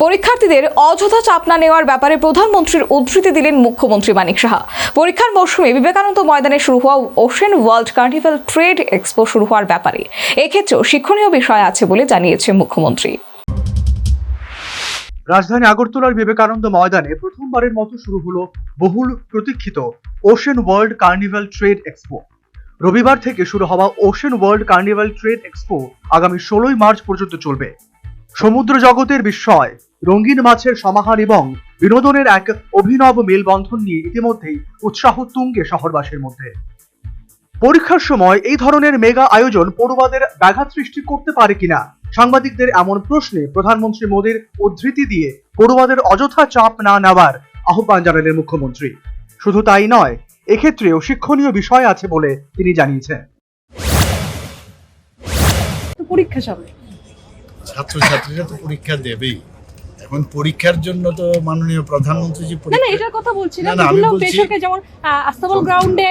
পরীক্ষার্থীদের অযথা চাপ না নেওয়ার ব্যাপারে প্রধানমন্ত্রীর উদ্ধৃতি দিলেন মুখ্যমন্ত্রী মানিক সাহা। পরীক্ষার মৌসুমে বিবেকানন্দ ময়দানে শুরু হওয়া ocean world carnival trade expo শুরু হওয়ার ব্যাপারে এক্ষেত্রেও শিক্ষণীয় বিষয় আছে বলে জানিয়েছে মুখ্যমন্ত্রী। রাজধানী আগরতলার বিবেকানন্দ ময়দানে প্রথমবারের মতো শুরু হলো বহুল প্রতীক্ষিত ocean world carnival trade expo. রবিবার থেকে শুরু হওয়া ocean world carnival trade expo আগামী 16 মার্চ পর্যন্ত চলবে। সমুদ্র জগতের বিস্ময়, রঙিন মাছের সমাহার এবং বিনোদনের এক অভিনব মেলবন্ধন নিয়ে ইতিমধ্যেই উৎসাহ তুঙ্গে শহরবাসীর মধ্যে। পরীক্ষার সময় এই ধরনের মেগা আয়োজন পড়ুয়াদের ব্যাঘাত সৃষ্টি করতে পারে কিনা সাংবাদিকদের এমন প্রশ্নে প্রধানমন্ত্রী মোদীর উদ্ধৃতি দিয়ে পড়ুয়াদের অযথা চাপ না নেওয়ার আহ্বান জানালেন মুখ্যমন্ত্রী। শুধু তাই নয়, এক্ষেত্রেও শিক্ষণীয় বিষয় আছে বলে তিনি জানিয়েছেন। পরীক্ষা সামনে ছাত্রছাত্রীরা তো পরীক্ষা দেবেই। এখন পরীক্ষার জন্য তো মাননীয় প্রধানমন্ত্রী জি না এটার কথা বলছি না, বিভিন্ন বেসরকারি যেমন আস্তাবল গ্রাউন্ডে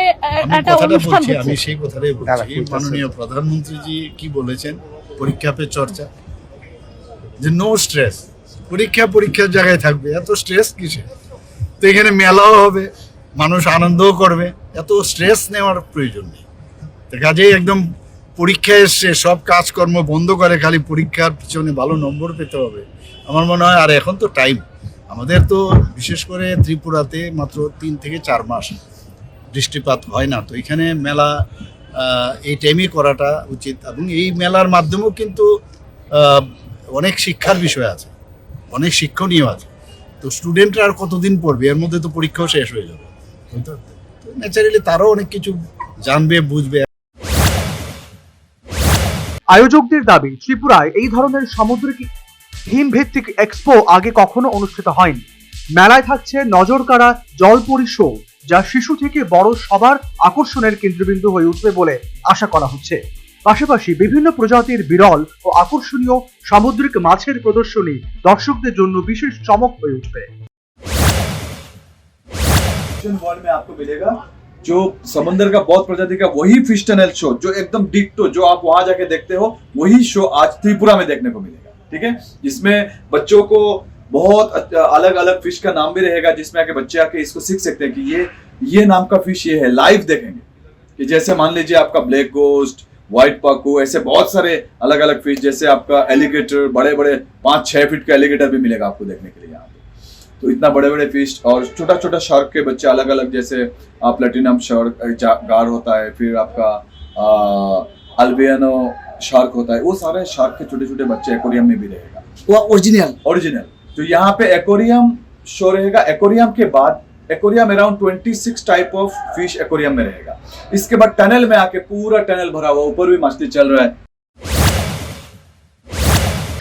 একটা অনুষ্ঠান হচ্ছে, আমি সেই কথাটাই বলছি। মাননীয় প্রধানমন্ত্রী জি কি বলেছেন, পরীক্ষা পে চর্চা, যে নো স্ট্রেস, পরীক্ষার জায়গায় থাকবে, এত স্ট্রেস কিসে? তো এখানে মেলাও হবে, মানুষ আনন্দও করবে, এত স্ট্রেস নেওয়ার প্রয়োজন নেই। তো কাজেই একদম পরীক্ষা এসছে, সব কাজকর্ম বন্ধ করে খালি পরীক্ষার পিছনে ভালো নম্বর পেতে হবে, আমার মনে হয়। আর এখন তো টাইম, আমাদের তো বিশেষ করে ত্রিপুরাতে মাত্র 3 থেকে 4 মাস বৃষ্টিপাত হয় না। তো এখানে মেলা এই টাইমে করাটা উচিত, এবং এই মেলার মাধ্যমেও কিন্তু অনেক শিক্ষার বিষয় আছে, অনেক শিক্ষণীয় আছে। তো স্টুডেন্টরা আর কতদিন পড়বে, এর মধ্যে তো পরীক্ষাও শেষ হয়ে যাবে। তো ন্যাচারালি তারাও অনেক কিছু জানবে, বুঝবে। আয়োজকদের দাবি, ত্রিপুরায় এই ধরনের সামুদ্রিক থিম ভিত্তিক এক্সপো আগে কখনো অনুষ্ঠিত হয়নি। মেলায় থাকছে নজরকাড়া জলপরী শো, যা শিশু থেকে বড় সবার আকর্ষণের কেন্দ্রবিন্দু হয়ে উঠবে বলে আশা করা হচ্ছে। পাশাপাশি বিভিন্ন প্রজাতির বিরল ও আকর্ষণীয় সামুদ্রিক মাছের প্রদর্শনী দর্শকদের জন্য বিশেষ চমক হয়ে উঠবে। वर्ल्ड में आपको मिलेगा जो समंदर का बहुत प्रजाति का वही फिश टनल शो, जो एकदम डिक्टो जो आप वहां जाके देखते हो, वही शो आज त्रिपुरा में देखने को मिलेगा। ठीक है, जिसमें बच्चों को बहुत अलग अलग फिश का नाम भी रहेगा, जिसमें आके बच्चे आके इसको सीख सकते हैं कि ये नाम का फिश ये है। लाइव देखेंगे कि जैसे मान लीजिए आपका ब्लैक गोस्ट, व्हाइट पाकू, ऐसे बहुत सारे अलग अलग फिश, जैसे आपका एलिगेटर, बड़े बड़े 5-6 फीट का एलिगेटर भी मिलेगा आपको देखने के लिए यहाँ पे। तो इतना बड़े बड़े फिश और छोटा छोटा शार्क के बच्चे अलग अलग, जैसे प्लेटिनम शार्क गार होता है, फिर आपका अल्बियानो शार्क होता है, वो सारे शार्क के छोटे छोटे बच्चे एक्वेरियम में भी रहेगा, वो ओरिजिनल। तो यहाँ पे एक्वेरियम शो रहेगा। एक्वेरियम के बाद aquarium around 26 type of fish aquarium में रहेगा। इसके बाद टनल में आके पूरा टनल भरा हुआ, ऊपर भी मछली चल रहा है।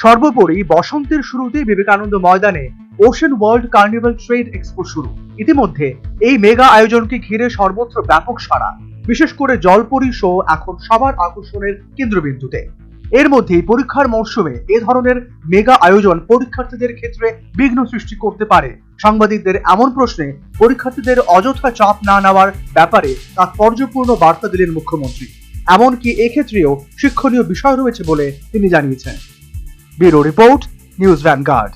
সর্বোপরি বসন্তের শুরুতে বিবেকানন্দ ময়দানে ocean world carnival trade expo শুরু। ইতিমধ্যে এই মেগা আয়োজনকে ঘিরে সর্বত্র ব্যাপক সাড়া। বিশেষ করে জলপরী শো এখন সবার আকর্ষণের কেন্দ্রবিন্দুতে। এর মধ্যেই পরীক্ষার মৌসুমে এ ধরনের মেগা আয়োজন পরীক্ষার্থীদের ক্ষেত্রে বিঘ্ন সৃষ্টি করতে পারে। সাংবাদিকদের এমন প্রশ্নে পরীক্ষার্থীদের অযথা চাপ না নেওয়ার ব্যাপারে তাৎপর্যপূর্ণ বার্তা দিলেন মুখ্যমন্ত্রী। এমনকি এক্ষেত্রেও শিক্ষণীয় বিষয় রয়েছে বলে তিনি জানিয়েছেন। Bureau report, news vanguard.